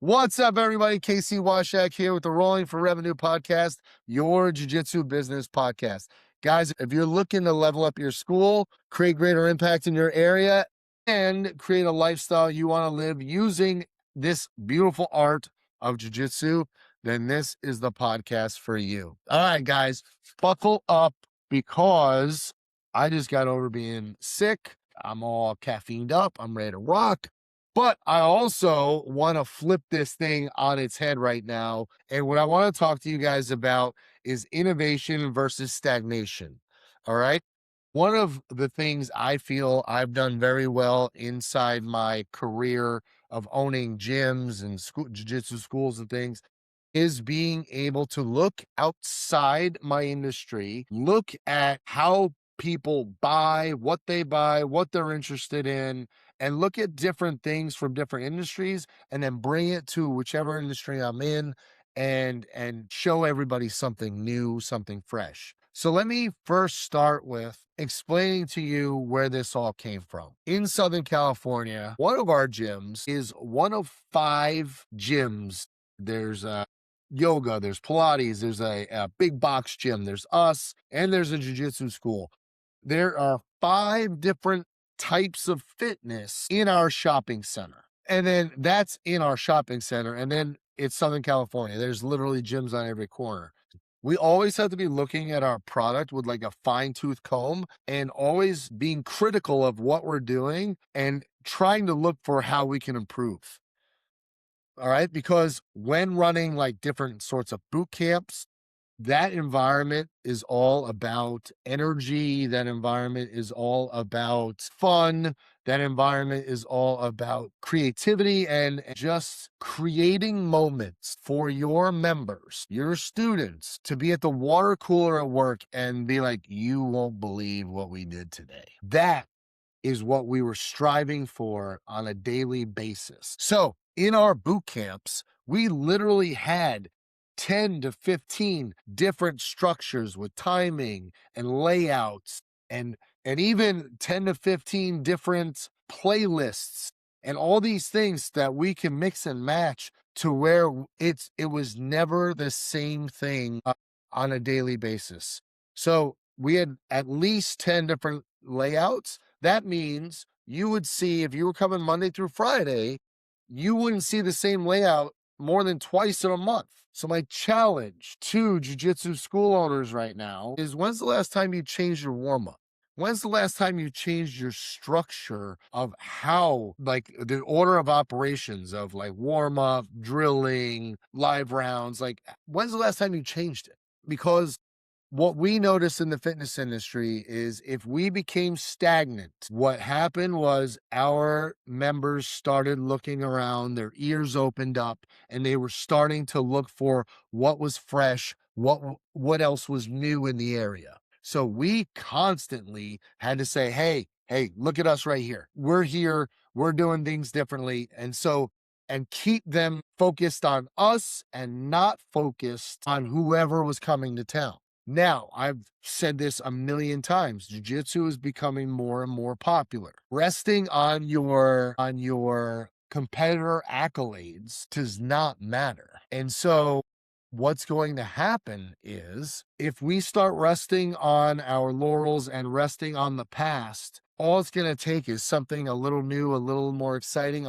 What's up, everybody? Casey Washak here with the Rolling for Revenue podcast, your jiu-jitsu business podcast. Guys, if you're looking to level up your school, create greater impact in your area, and create a lifestyle you want to live using this beautiful art of jiu-jitsu, then this is the podcast for you. All right, guys, buckle up because I just got over being sick. I'm all caffeined up. I'm ready to rock. But I also want to flip this thing on its head right now. And what I want to talk to you guys about is innovation versus stagnation. All right. One of the things I feel I've done very well inside my career of owning gyms and school, jiu-jitsu schools and things is being able to look outside my industry, look at how people buy, what they're interested in, and look at different things from different industries and then bring it to whichever industry I'm in and show everybody something new, something fresh. So let me first start with explaining to you where this all came from. In Southern California, one of our gyms is one of 5 gyms. There's yoga, there's Pilates, there's a big box gym, there's us, and there's a jiu-jitsu school. There are 5 different types of fitness in our shopping center. And then that's in our shopping center. And then it's Southern California. There's literally gyms on every corner. We always have to be looking at our product with like a fine tooth comb and always being critical of what we're doing and trying to look for how we can improve. All right. Because when running like different sorts of boot camps, that environment is all about energy. That environment is all about fun. That environment is all about creativity and just creating moments for your members, your students, to be at the water cooler at work and be like, you won't believe what we did today. That is what we were striving for on a daily basis. So in our boot camps, we literally had 10 to 15 different structures with timing and layouts and even 10 to 15 different playlists and all these things that we can mix and match to where it was never the same thing on a daily basis. So we had at least 10 different layouts. That means you would see, if you were coming Monday through Friday, you wouldn't see the same layout more than twice in a month. So my challenge to jiu-jitsu school owners right now is, when's the last time you changed your warm-up? When's the last time you changed your structure of how, like the order of operations of like warm-up, drilling, live rounds? Like, when's the last time you changed it? Because what we noticed in the fitness industry is if we became stagnant, what happened was our members started looking around, their ears opened up, and they were starting to look for what was fresh, what else was new in the area. So we constantly had to say, hey, look at us right here. We're here, we're doing things differently. And keep them focused on us and not focused on whoever was coming to town. Now, I've said this a million times, jiu-jitsu is becoming more and more popular. Resting on your competitor accolades does not matter. And so what's going to happen is, if we start resting on our laurels and resting on the past, all it's going to take is something a little new, a little more exciting,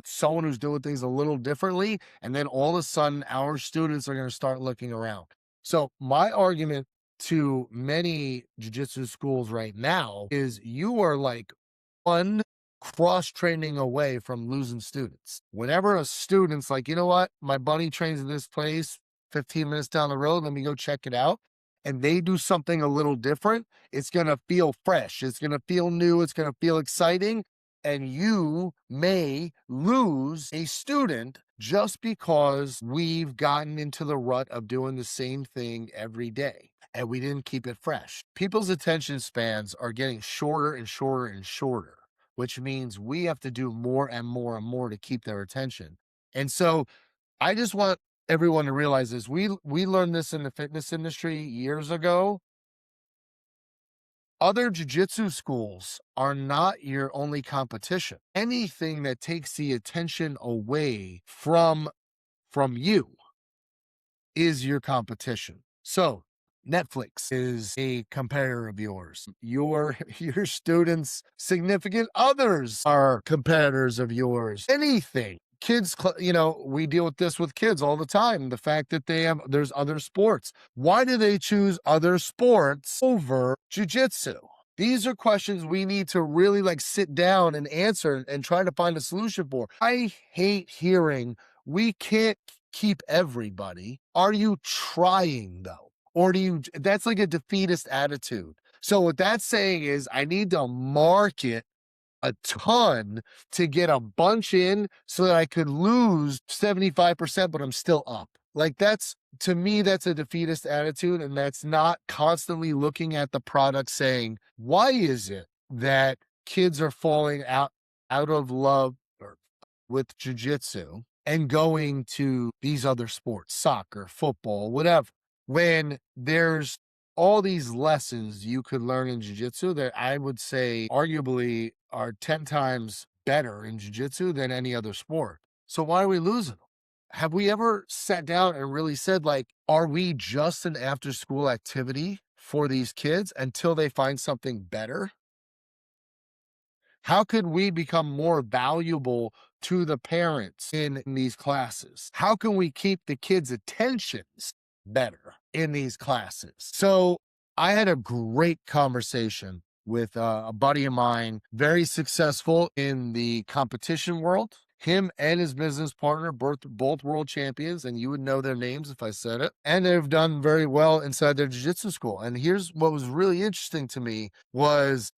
someone who's doing things a little differently. And then all of a sudden our students are going to start looking around. So my argument to many jiu-jitsu schools right now is, you are like one cross training away from losing students. Whenever a student's like, you know what, my buddy trains in this place 15 minutes down the road, let me go check it out, and they do something a little different, it's going to feel fresh. It's going to feel new. It's going to feel exciting. And you may lose a student just because we've gotten into the rut of doing the same thing every day and we didn't keep it fresh. People's attention spans are getting shorter and shorter and shorter, which means we have to do more and more and more to keep their attention. And so I just want everyone to realize this. We learned this in the fitness industry years ago. Other jujitsu schools are not your only competition. Anything that takes the attention away from you is your competition. So Netflix is a competitor of yours. Your students' significant others are competitors of yours. Anything. Kids, we deal with this with kids all the time. The fact that there's other sports. Why do they choose other sports over jujitsu? These are questions we need to really like sit down and answer and try to find a solution for. I hate hearing we can't keep everybody. Are you trying though? Or that's like a defeatist attitude. So what that's saying is I need to market a ton to get a bunch in so that I could lose 75%, but I'm still up. Like to me, that's a defeatist attitude. And that's not constantly looking at the product saying, why is it that kids are falling out of love with jujitsu and going to these other sports, soccer, football, whatever, when there's all these lessons you could learn in jiu-jitsu that I would say arguably are 10 times better in jiu-jitsu than any other sport. So why are we losing them? Have we ever sat down and really said, like, are we just an after-school activity for these kids until they find something better? How could we become more valuable to the parents in these classes? How can we keep the kids' attentions better in these classes? So I had a great conversation with a buddy of mine, very successful in the competition world. Him and his business partner, both world champions, and you would know their names if I said it. And they've done very well inside their jiu-jitsu school. And here's what was really interesting to me was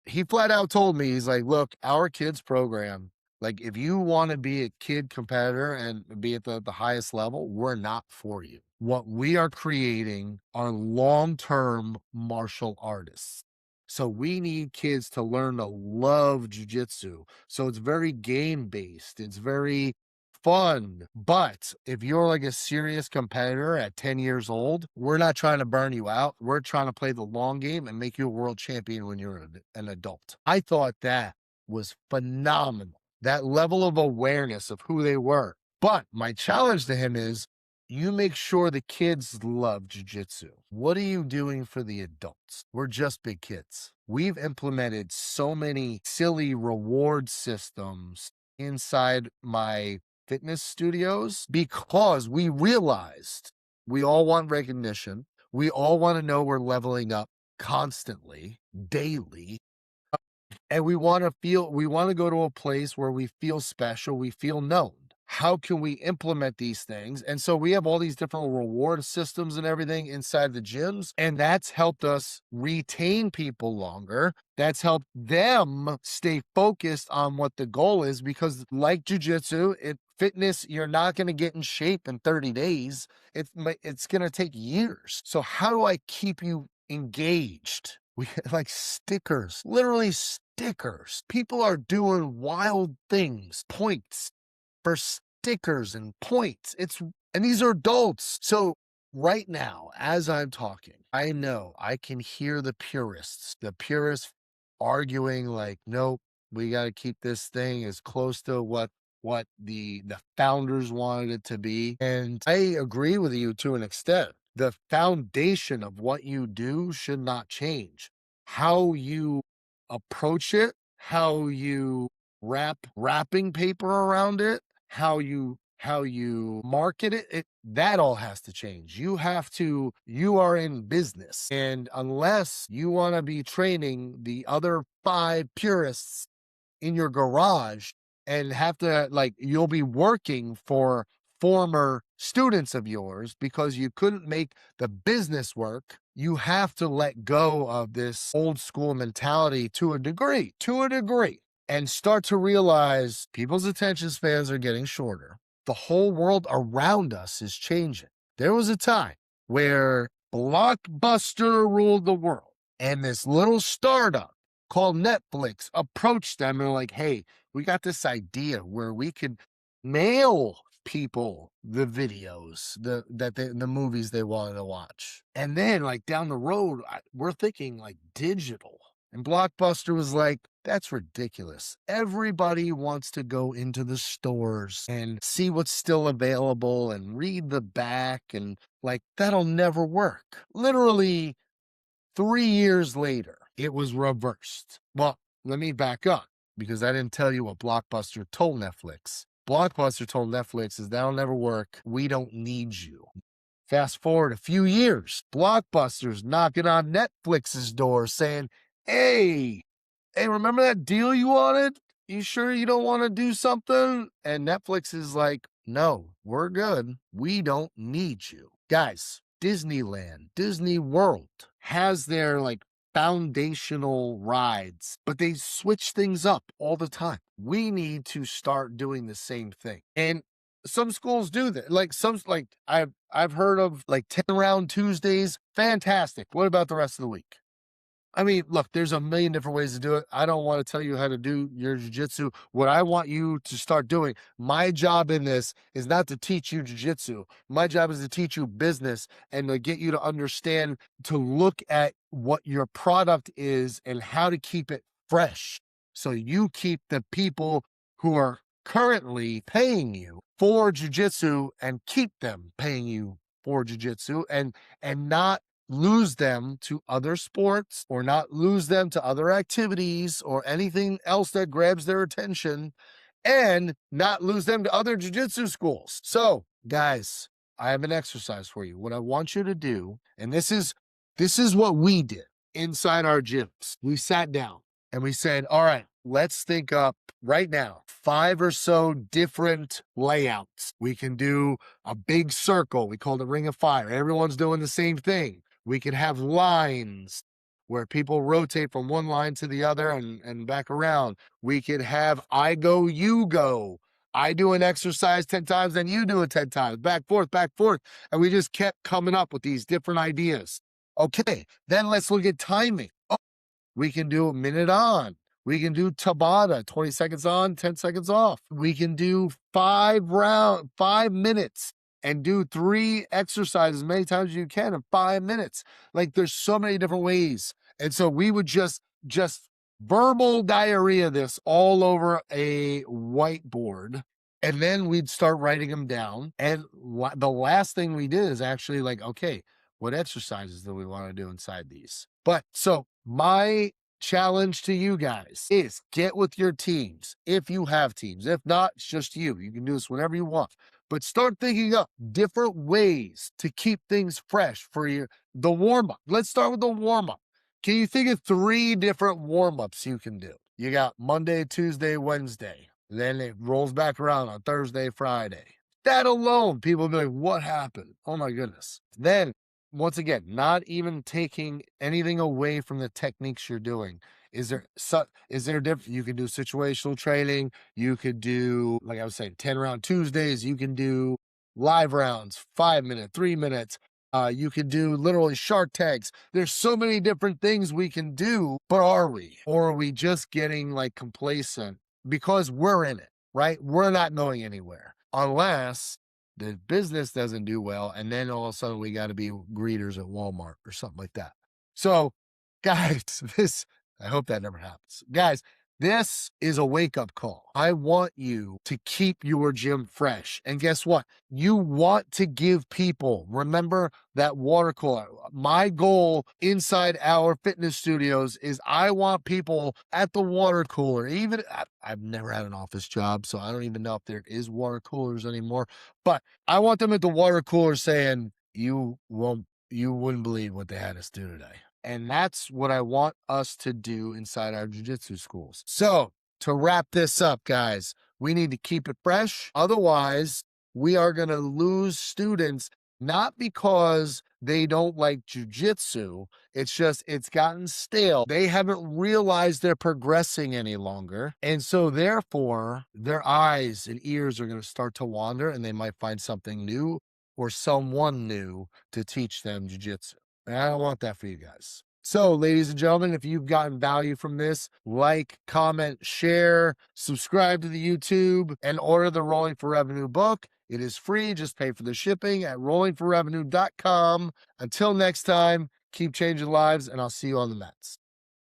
he flat out told me, he's like, look, our kids program, like if you want to be a kid competitor and be at the highest level, we're not for you. What we are creating are long-term martial artists. So we need kids to learn to love jujitsu. So it's very game-based. It's very fun. But if you're like a serious competitor at 10 years old, we're not trying to burn you out. We're trying to play the long game and make you a world champion when you're an adult. I thought that was phenomenal. That level of awareness of who they were. But my challenge to him is you make sure the kids love jujitsu. What are you doing for the adults? We're just big kids. We've implemented so many silly reward systems inside my fitness studios because we realized we all want recognition. We all want to know we're leveling up constantly, daily. And we want to go to a place where we feel special, we feel known. How can we implement these things? And so we have all these different reward systems and everything inside the gyms. And that's helped us retain people longer. That's helped them stay focused on what the goal is because like jujitsu, fitness, you're not going to get in shape in 30 days. It's going to take years. So how do I keep you engaged? We like stickers, literally stickers. People are doing wild things, points for stickers and points. And these are adults. So right now, as I'm talking, I know I can hear the purists arguing like, nope, we got to keep this thing as close to what the founders wanted it to be. And I agree with you to an extent. The foundation of what you do should not change. How you approach it, how you wrapping paper around it, how you market it, that all has to change. You are in business. And unless you want to be training the other 5 purists in your garage and have to you'll be working for former students of yours because you couldn't make the business work. You have to let go of this old school mentality to a degree, and start to realize people's attention spans are getting shorter. The whole world around us is changing. There was a time where Blockbuster ruled the world and this little startup called Netflix approached them and were like, hey, we got this idea where we could mail people the videos, the movies they wanted to watch. And then like down the road, we're thinking like digital. And Blockbuster was like, that's ridiculous. Everybody wants to go into the stores and see what's still available and read the back, and like that'll never work. Literally 3 years later, it was reversed. Well, let me back up because I didn't tell you what Blockbuster told Netflix. Blockbuster told Netflix is that'll never work. We don't need you. Fast forward a few years, Blockbuster's knocking on Netflix's door saying, hey, remember that deal you wanted? You sure you don't want to do something? And Netflix is like, no, we're good. We don't need you. Guys, Disneyland, Disney World has their like foundational rides, but they switch things up all the time. We need to start doing the same thing. And some schools do that. Like I've heard of like 10 round Tuesdays. Fantastic. What about the rest of the week? I mean, look, there's a million different ways to do it. I don't want to tell you how to do your jiu-jitsu. What I want you to start doing, my job in this is not to teach you jiu-jitsu. My job is to teach you business and to get you to understand, to look at what your product is and how to keep it fresh. So you keep the people who are currently paying you for jiu-jitsu and keep them paying you for jiu-jitsu, and not lose them to other sports or not lose them to other activities or anything else that grabs their attention, and not lose them to other jiu-jitsu schools. So guys, I have an exercise for you. What I want you to do, and this is what we did inside our gyms. We sat down and we said, all right, let's think up right now 5 or so different layouts. We can do a big circle. We call it Ring of Fire. Everyone's doing the same thing. We could have lines where people rotate from one line to the other and back around. We could have I go, you go. I do an exercise 10 times, then you do it 10 times, back, forth. And we just kept coming up with these different ideas. Okay, then let's look at timing. Oh, we can do a minute on. We can do Tabata, 20 seconds on, 10 seconds off. We can do 5 minutes and do 3 exercises as many times as you can in 5 minutes. Like there's so many different ways. And so we would just verbal diarrhea this all over a whiteboard. And then we'd start writing them down. And the last thing we did is actually like, okay, what exercises do we want to do inside these? But so my challenge to you guys is get with your teams if you have teams. If not, it's just you. You can do this whenever you want. But start thinking up different ways to keep things fresh for the warm-up. Let's start with the warm-up. Can you think of 3 different warm-ups you can do? You got Monday, Tuesday, Wednesday. Then it rolls back around on Thursday, Friday. That alone, people will be like, what happened? Oh my goodness. Then, once again, not even taking anything away from the techniques you're doing. Is there different? You can do situational training. You could do, like I was saying, 10 round Tuesdays. You can do live rounds, 5 minutes, 3 minutes. You can do literally shark tags. There's so many different things we can do, but are we? Or are we just getting like complacent because we're in it, right? We're not going anywhere unless the business doesn't do well, and then all of a sudden we got to be greeters at Walmart or something like that. So, guys, I hope that never happens. Guys, this is a wake-up call. I want you to keep your gym fresh. And guess what? You want to give people, remember that water cooler. My goal inside our fitness studios is I want people at the water cooler. Even I've never had an office job, so I don't even know if there is water coolers anymore. But I want them at the water cooler saying, you wouldn't believe what they had us do today. And that's what I want us to do inside our jiu-jitsu schools. So to wrap this up, guys, we need to keep it fresh. Otherwise, we are going to lose students, not because they don't like jiu-jitsu. It's just, it's gotten stale. They haven't realized they're progressing any longer. And so therefore, their eyes and ears are going to start to wander, and they might find something new or someone new to teach them jiu-jitsu. And I don't want that for you guys. So, ladies and gentlemen, if you've gotten value from this, like, comment, share, subscribe to the YouTube, and order the Rolling for Revenue book. It is free. Just pay for the shipping at rollingforrevenue.com. Until next time, keep changing lives, and I'll see you on the mats.